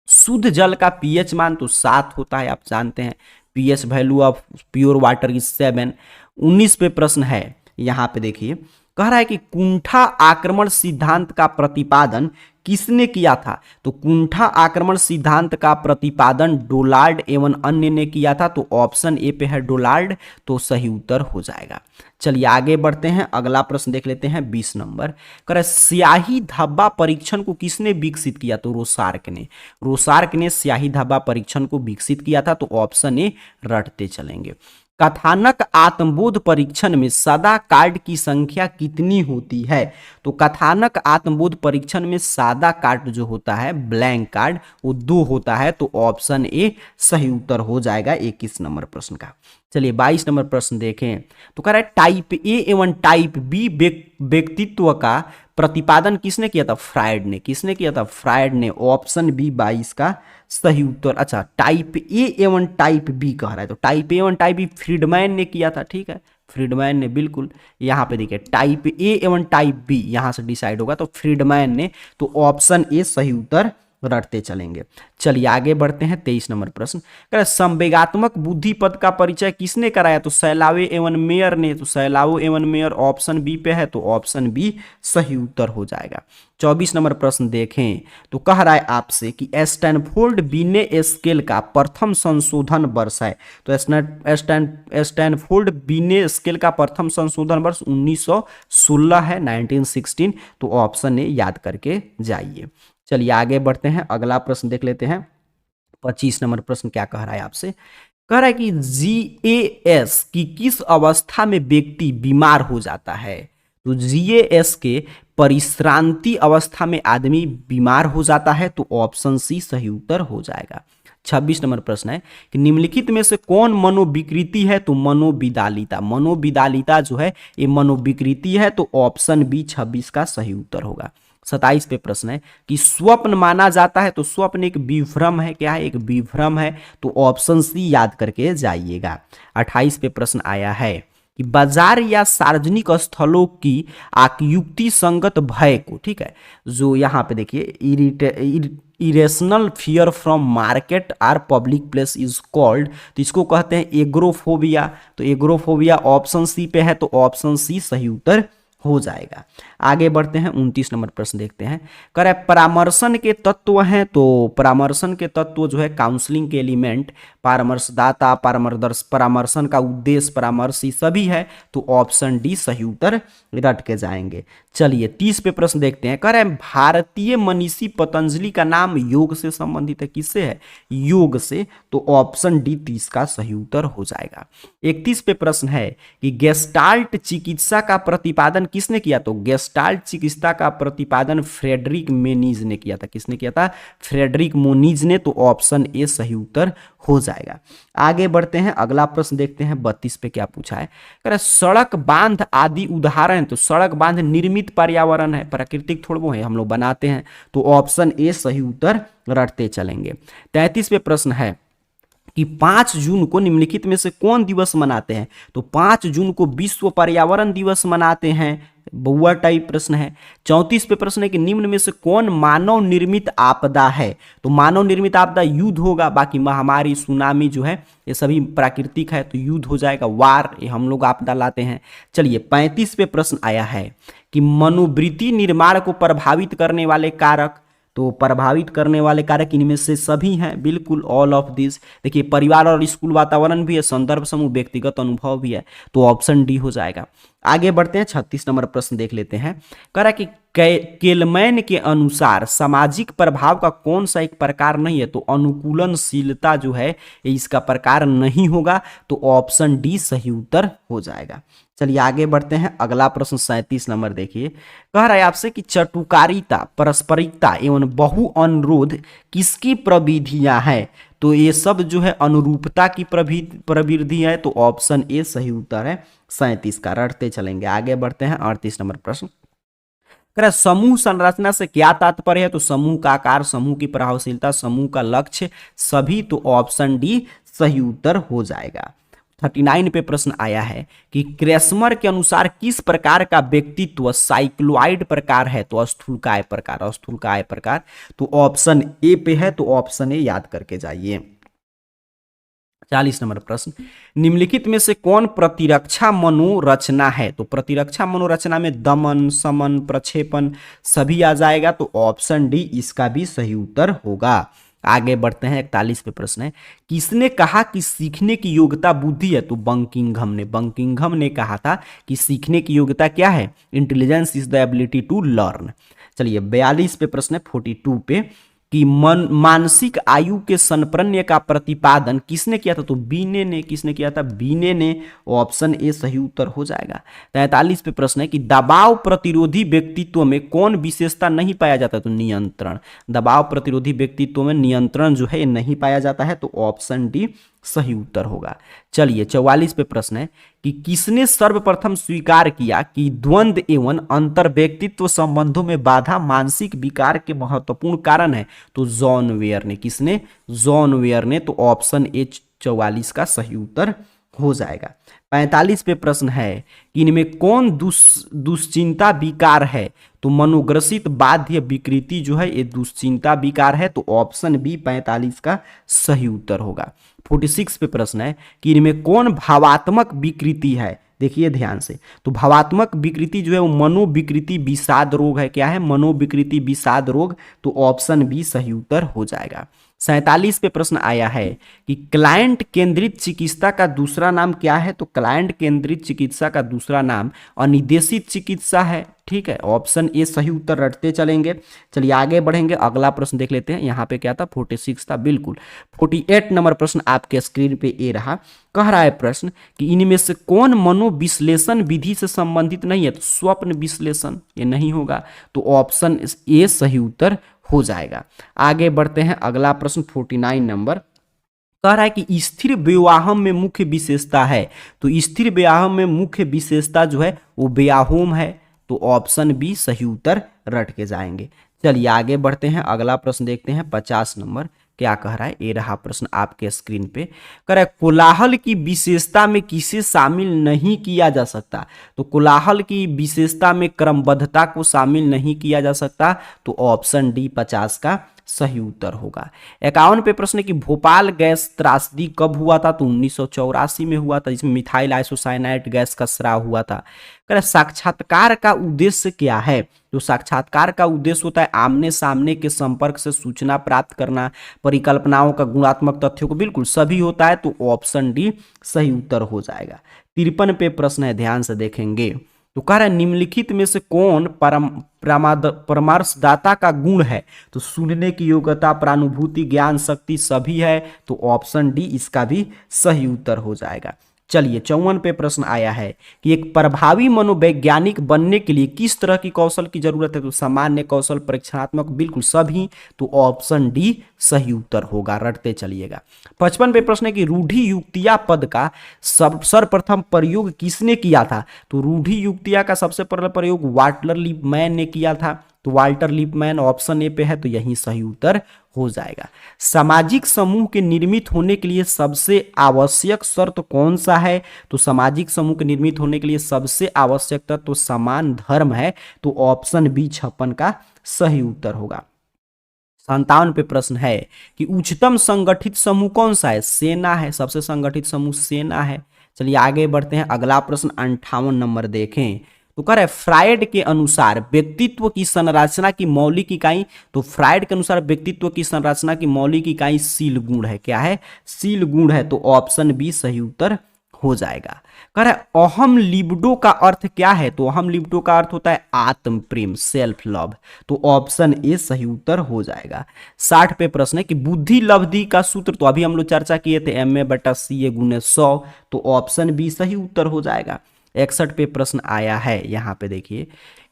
शुद्ध जल का पीएच मान तो 7 होता है, आप जानते हैं, pH value of pure water is 7। 19 पे प्रश्न है, यहां पे देखिए कह रहा है कि कुंठा आक्रमण सिद्धांत का प्रतिपादन किसने किया था, तो कुंठा आक्रमण सिद्धांत का प्रतिपादन डोलार्ड एवं अन्य ने किया था, तो ऑप्शन ए पे है डोलार्ड, तो सही उत्तर हो जाएगा। चलिए आगे बढ़ते हैं, अगला प्रश्न देख लेते हैं। 20 नंबर कर स्याही धब्बा परीक्षण को किसने विकसित किया, तो रोसार्क ने स्याही धब्बा परीक्षण को विकसित किया था, तो ऑप्शन ए रटते चलेंगे। कथानक आत्मबोध परीक्षण में सादा कार्ड की संख्या कितनी होती है, तो कथानक आत्मबोध परीक्षण में सादा कार्ड जो होता है, ब्लैंक कार्ड, वो 2 होता है, तो ऑप्शन ए सही उत्तर हो जाएगा 21 नंबर प्रश्न का। चलिए 22 नंबर प्रश्न देखें, तो कह रहा है टाइप ए एवं टाइप बी व्यक्तित्व का प्रतिपादन किसने किया था, फ्रायड ने। किसने किया था, फ्रायड ने, ऑप्शन बी 22 का सही उत्तर। अच्छा टाइप ए एवं टाइप बी कह रहा है, तो टाइप ए एवं टाइप बी फ्रीडमैन ने किया था, ठीक है, फ्रीडमैन ने, बिल्कुल। यहाँ पे देखिए टाइप ए एवं टाइप बी यहाँ से डिसाइड होगा, तो फ्रीडमैन ने, तो ऑप्शन ए सही उत्तर रटते चलेंगे। चलिए आगे बढ़ते हैं। 23 नंबर प्रश्न, संवेगात्मक बुद्धि पद का परिचय किसने कराया, तो सैलावे एवं मेयर ने, तो सैलावो एवं मेयर ऑप्शन बी पे है, तो ऑप्शन बी सही उत्तर हो जाएगा। 24 नंबर प्रश्न देखें, तो कह रहा है आपसे कि स्टैनफोर्ड बिने स्केल का प्रथम संशोधन वर्ष है, तो स्टैनफोर्ड बिने स्केल का प्रथम संशोधन वर्ष 1916 है, 1916, तो ऑप्शन ए याद करके जाइए। चलिए आगे बढ़ते हैं, अगला प्रश्न देख लेते हैं। 25 नंबर प्रश्न क्या कह रहा है आपसे, कह रहा है कि जीएएस की किस अवस्था में व्यक्ति बीमार हो जाता है। तो जीएएस के परिश्रांति अवस्था में आदमी बीमार हो जाता है, तो ऑप्शन सी सही उत्तर हो जाएगा। 26 नंबर प्रश्न है कि निम्नलिखित में से कौन मनोविकृति है। तो मनोविदालिता, मनोविदालिता जो है ये मनोविकृति है, तो ऑप्शन बी 26 का सही उत्तर होगा। 27 पे प्रश्न है कि स्वप्न माना जाता है। तो स्वप्न एक विभ्रम है, क्या है, एक विभ्रम है, तो ऑप्शन सी याद करके जाइएगा। 28 पे प्रश्न आया है कि बाजार या सार्वजनिक स्थलों की युक्ति संगत भय को, ठीक है, जो यहाँ पे देखिए irrational fear from market or public place is called, तो इसको कहते हैं एग्रोफोबिया। तो एग्रोफोबिया ऑप्शन सी पे है, तो ऑप्शन सी सही उत्तर हो जाएगा। आगे बढ़ते हैं, 29 नंबर प्रश्न देखते हैं। कह रहा है परामर्शन के तत्व हैं। तो परामर्शन के तत्व जो है काउंसलिंग के एलिमेंट, परामर्शदाता, परामर्शन का उद्देश्य, परामर्श, सभी है, तो ऑप्शन डी सही उत्तर रट के जाएंगे। चलिए 30 पे प्रश्न देखते हैं। कह रहा है भारतीय मनीषी पतंजलि का नाम योग से संबंधित है, किससे है, योग से, तो ऑप्शन डी 30 का सही उत्तर हो जाएगा। 31 पे प्रश्न है कि गेस्टाल्ट चिकित्सा का प्रतिपादन किसने किया। तो गेस्टाल्ट चिकित्सा का प्रतिपादन फ्रेडरिक मेनीज ने किया था। किसने किया था, फ्रेडरिक मोनीज ने, तो ऑप्शन ए सही उत्तर हो जाएगा। आगे बढ़ते हैं, अगला प्रश्न देखते हैं। 32 पे क्या पूछा है, कह रहा है सड़क बांध आदि उदाहरण। तो सड़क बांध निर्मित पर्यावरण है, प्राकृतिक थोड़ा है, हम लोग बनाते हैं, तो ऑप्शन ए सही उत्तर रटते चलेंगे। 33 पे प्रश्न है कि 5 जून को निम्नलिखित में से कौन दिवस मनाते हैं। तो 5 जून को विश्व पर्यावरण दिवस मनाते हैं, बउआ टाइप प्रश्न है। 34 पे प्रश्न है कि निम्न में से कौन मानव निर्मित आपदा है। तो मानव निर्मित आपदा युद्ध होगा, बाकी महामारी, सुनामी जो है ये सभी प्राकृतिक है, तो युद्ध हो जाएगा, वार ये हम लोग आपदा लाते हैं। चलिए 35 पे प्रश्न आया है कि मनोवृत्ति निर्माण को प्रभावित करने वाले कारक। तो प्रभावित करने वाले कारक इनमें से सभी हैं, बिल्कुल ऑल ऑफ दिस। देखिए परिवार और स्कूल वातावरण भी है, संदर्भ समूह, व्यक्तिगत अनुभव भी है, तो ऑप्शन डी हो जाएगा। आगे बढ़ते हैं, 36 नंबर प्रश्न देख लेते हैं। कह रहा है कि केलमैन के अनुसार सामाजिक प्रभाव का कौन सा एक प्रकार नहीं है। तो अनुकूलनशीलता जो है इसका प्रकार नहीं होगा, तो ऑप्शन डी सही उत्तर हो जाएगा। चलिए आगे बढ़ते हैं, अगला प्रश्न 37 नंबर देखिए। कह रहा है आपसे कि चटुकारिता, पारस्परिकता एवं बहु अनुरोध किसकी प्रविधियां हैं। तो ये सब जो है अनुरूपता की प्रवृत्ति है, तो ऑप्शन ए सही उत्तर है 37 का। रटते चलेंगे, आगे बढ़ते हैं। 38 नंबर प्रश्न, कह रहा है समूह संरचना से क्या तात्पर्य है। तो समूह का आकार, समूह की प्रभावशीलता, समूह का लक्ष्य, सभी, तो ऑप्शन डी सही उत्तर हो जाएगा। 39 पे प्रश्न आया है कि क्रेस्मर के अनुसार किस प्रकार का व्यक्तित्व साइक्लोइड प्रकार है। तो स्थूलकाय प्रकार, स्थूलकाय प्रकार, तो ऑप्शन ए पे है, तो ऑप्शन ए याद करके जाइए। 40 नंबर प्रश्न, निम्नलिखित में से कौन प्रतिरक्षा मनोरचना है। तो प्रतिरक्षा मनोरचना में दमन, समन, प्रक्षेपण सभी आ जाएगा, तो ऑप्शन डी इसका भी सही उत्तर होगा। आगे बढ़ते हैं, 41 पे प्रश्न है, किसने कहा कि सीखने की योग्यता बुद्धि है। तो बंकिंघम ने कहा था कि सीखने की योग्यता क्या है, intelligence is the ability to learn. चलिए 42 पे प्रश्न है, 42 पे, कि मानसिक आयु के संप्रन्य का प्रतिपादन किसने किया था। तो बीने ने, किसने किया था, बीने ने, ऑप्शन ए सही उत्तर हो जाएगा। 43 पे प्रश्न है कि दबाव प्रतिरोधी व्यक्तित्व में कौन विशेषता नहीं पाया जाता। तो नियंत्रण, दबाव प्रतिरोधी व्यक्तित्व में नियंत्रण जो है नहीं पाया जाता है, तो ऑप्शन डी सही उत्तर होगा। चलिए 44 पे प्रश्न है कि किसने सर्वप्रथम स्वीकार किया कि द्वंद्व एवं अंतर व्यक्तित्व संबंधों में बाधा मानसिक विकार के महत्वपूर्ण कारण है। तो जॉन वेयर ने, किसने, जॉन वेयर ने, तो ऑप्शन ए 44 का सही उत्तर हो जाएगा। 45 पे प्रश्न है कि इनमें कौन दुश्चिंता विकार है। तो मनोग्रसित बाध्य विकृति जो है ये दुश्चिंता विकार है, तो ऑप्शन बी 45 का सही उत्तर होगा। 46 पे प्रश्न है कि इनमें कौन भावात्मक विकृति है। देखिए ध्यान से, तो भावात्मक विकृति जो है वो मनोविकृति विषाद रोग है। क्या है, मनोविकृति विषाद रोग, तो ऑप्शन बी सही उत्तर हो जाएगा। 47 पे प्रश्न आया है कि क्लाइंट केंद्रित चिकित्सा का दूसरा नाम क्या है। तो क्लाइंट केंद्रित चिकित्सा का दूसरा नाम अनिर्देशित चिकित्सा है। ठीक है, ऑप्शन ए सही उत्तर रटते चलेंगे। चलिए आगे बढ़ेंगे, अगला प्रश्न देख लेते हैं। यहाँ पे क्या था, 46 था, बिल्कुल 48 नंबर प्रश्न आपके स्क्रीन पे ए रहा। कह रहा है प्रश्न कि इनमें से कौन मनोविश्लेषण विधि से संबंधित नहीं है। तो स्वप्न विश्लेषण ये नहीं होगा, तो ऑप्शन ए सही उत्तर हो जाएगा। आगे बढ़ते हैं, अगला प्रश्न 49 नंबर कह रहा है कि स्थिर व्यायाम में मुख्य विशेषता है। तो स्थिर व्यायाम में मुख्य विशेषता जो है वो व्यायाम है, तो ऑप्शन बी सही उत्तर रट के जाएंगे। चलिए आगे बढ़ते हैं, अगला प्रश्न देखते हैं 50 नंबर क्या कह रहा है। ये रहा प्रश्न आपके स्क्रीन पे। कह रहा है कोलाहल की विशेषता में किसे शामिल नहीं किया जा सकता। तो कोलाहल की विशेषता में क्रमबद्धता को शामिल नहीं किया जा सकता, तो ऑप्शन डी 50 का सही उत्तर होगा। 51 पे प्रश्न है कि भोपाल गैस त्रासदी कब हुआ था। तो 1984 में हुआ था, जिसमें मिथाइल आइसोसाइनाइड गैस का स्राव हुआ था। कह रहा है साक्षात्कार का उद्देश्य क्या है। तो साक्षात्कार का उद्देश्य होता है आमने सामने के संपर्क से सूचना प्राप्त करना, परिकल्पनाओं का गुणात्मक तथ्यों को, बिल्कुल सभी होता है, तो ऑप्शन डी सही उत्तर हो जाएगा। 53 पे प्रश्न है, ध्यान से देखेंगे। तो कह रहा है निम्नलिखित में से कौन परामर्शदाता का गुण है। तो सुनने की योग्यता, प्रानुभूति, ज्ञान शक्ति सभी है, तो ऑप्शन डी इसका भी सही उत्तर हो जाएगा। चलिए 54 पे प्रश्न आया है कि एक प्रभावी मनोवैज्ञानिक बनने के लिए किस तरह की कौशल की जरूरत है। तो सामान्य कौशल, परीक्षणात्मक, बिल्कुल सभी, तो ऑप्शन डी सही उत्तर होगा, रटते चलिएगा। 55 पे प्रश्न है कि रूढ़ि युक्तिया पद का सर्वप्रथम प्रयोग किसने किया था। तो रूढ़ि युक्तिया का सबसे पहला प्रयोग वाल्टर लिपमैन ने किया था, तो वाल्टर लिपमैन ऑप्शन ए पे है, तो यही सही उत्तर हो जाएगा। सामाजिक समूह के निर्मित होने के लिए सबसे आवश्यक शर्त कौन सा है। तो सामाजिक समूह के निर्मित होने के लिए सबसे आवश्यक तत्व तो समान धर्म है, तो ऑप्शन बी 56 का सही उत्तर होगा। 57 पे प्रश्न है कि उच्चतम संगठित समूह कौन सा है। सेना है, सबसे संगठित समूह सेना है। चलिए आगे बढ़ते हैं, अगला प्रश्न 58 नंबर देखें। तो कह रहा है फ्रायड के अनुसार व्यक्तित्व की संरचना की मौलिक इकाई। तो फ्रायड के अनुसार व्यक्तित्व की संरचना की मौलिक इकाई शील गुण है। क्या है, शील गुण है, तो ऑप्शन बी सही उत्तर हो जाएगा। कह रहा है अहम लिबिडो का अर्थ क्या है। तो अहम लिबिडो का अर्थ होता है आत्म प्रेम, सेल्फ लव, तो ऑप्शन ए सही उत्तर हो जाएगा। 60 पे प्रश्न है कि बुद्धि लब्धि का सूत्र, तो अभी हम लोग चर्चा किए थे MA/CA × 100, तो ऑप्शन बी सही उत्तर हो जाएगा। 61 पे प्रश्न आया है, यहाँ पे देखिए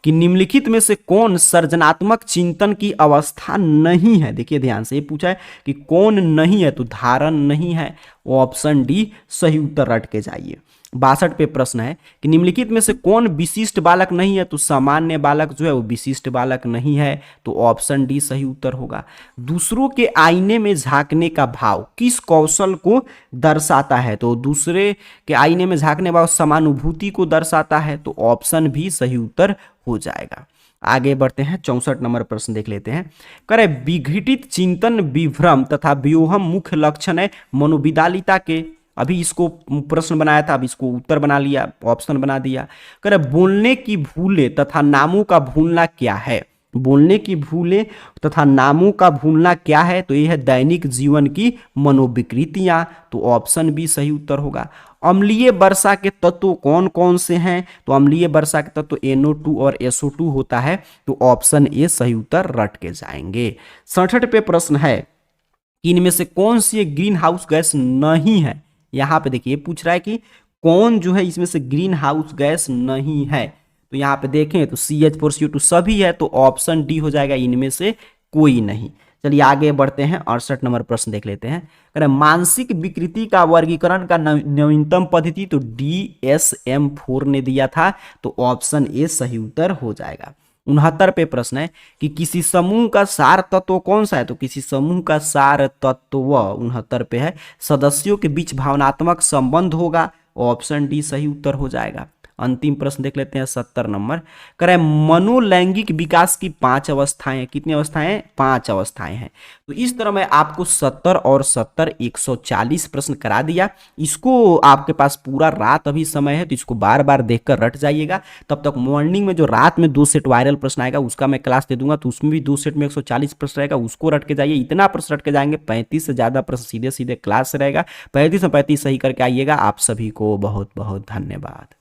कि निम्नलिखित में से कौन सृजनात्मक चिंतन की अवस्था नहीं है। देखिए ध्यान से, ये पूछा है कि कौन नहीं है, तो धारण नहीं है, ऑप्शन डी सही उत्तर रट के जाइए। 62 पे प्रश्न है कि निम्नलिखित में से कौन विशिष्ट बालक नहीं है। तो सामान्य बालक जो है वो विशिष्ट बालक नहीं है, तो ऑप्शन डी सही उत्तर होगा। दूसरों के आईने में झांकने का भाव किस कौशल को दर्शाता है। तो दूसरे के आईने में झांकने का भाव समानुभूति को दर्शाता है, तो ऑप्शन भी सही उत्तर हो जाएगा। आगे बढ़ते हैं, 64 नंबर प्रश्न देख लेते हैं। करे विघटित चिंतन, विभ्रम तथा व्यूहम मुख्य लक्षण है मनोविदालिता के। अभी इसको प्रश्न बनाया था, अब इसको उत्तर बना लिया, ऑप्शन बना दिया। करे बोलने की भूले तथा नामों का भूलना क्या है। बोलने की भूले तथा नामों का भूलना क्या है। तो यह है दैनिक जीवन की मनोविकृतियां, तो ऑप्शन बी सही उत्तर होगा। अम्लीय वर्षा के तत्व कौन कौन से हैं। तो अम्लीय वर्षा के तत्व NO2 और SO2 होता है, तो ऑप्शन ए सही उत्तर रट के जाएंगे। 67 पे प्रश्न है कि इनमें से कौन सी ग्रीन हाउस गैस नहीं है। यहाँ पे देखिए पूछ रहा है कि कौन जो है इसमें से ग्रीन हाउस गैस नहीं है। तो यहाँ पे देखें तो CH4CO2 सभी है, तो ऑप्शन डी हो जाएगा, इनमें से कोई नहीं। चलिए आगे बढ़ते हैं, 68 नंबर प्रश्न देख लेते हैं। कह रहे मानसिक विकृति का वर्गीकरण का नवीनतम पद्धति, तो DSM-4 ने दिया था, तो ऑप्शन ए सही उत्तर हो जाएगा। 69 पे प्रश्न है कि किसी समूह का सार तत्व कौन सा है। तो किसी समूह का सार तत्व 69 पे है सदस्यों के बीच भावनात्मक संबंध होगा, ऑप्शन डी सही उत्तर हो जाएगा। अंतिम प्रश्न देख लेते हैं 70 नंबर। कह रहा है मनोलैंगिक विकास की 5 अवस्थाएं हैं। कितनी अवस्थाएं हैं? 5 अवस्थाएं हैं। तो इस तरह मैं आपको 70 और 70 140 प्रश्न करा दिया। इसको आपके पास पूरा रात अभी समय है, तो इसको बार बार देखकर रट जाइएगा। तब तक मॉर्निंग में जो रात में 2 सेट वायरल प्रश्न आएगा उसका मैं क्लास दे दूंगा, तो उसमें भी 2 सेट में 140 प्रश्न रहेगा, उसको रट के जाइए। इतना प्रश्न रट के जाएंगे 35 से ज़्यादा प्रश्न सीधे सीधे क्लास से रहेगा। 35 में 35 सही करके आइएगा। आप सभी को बहुत बहुत धन्यवाद।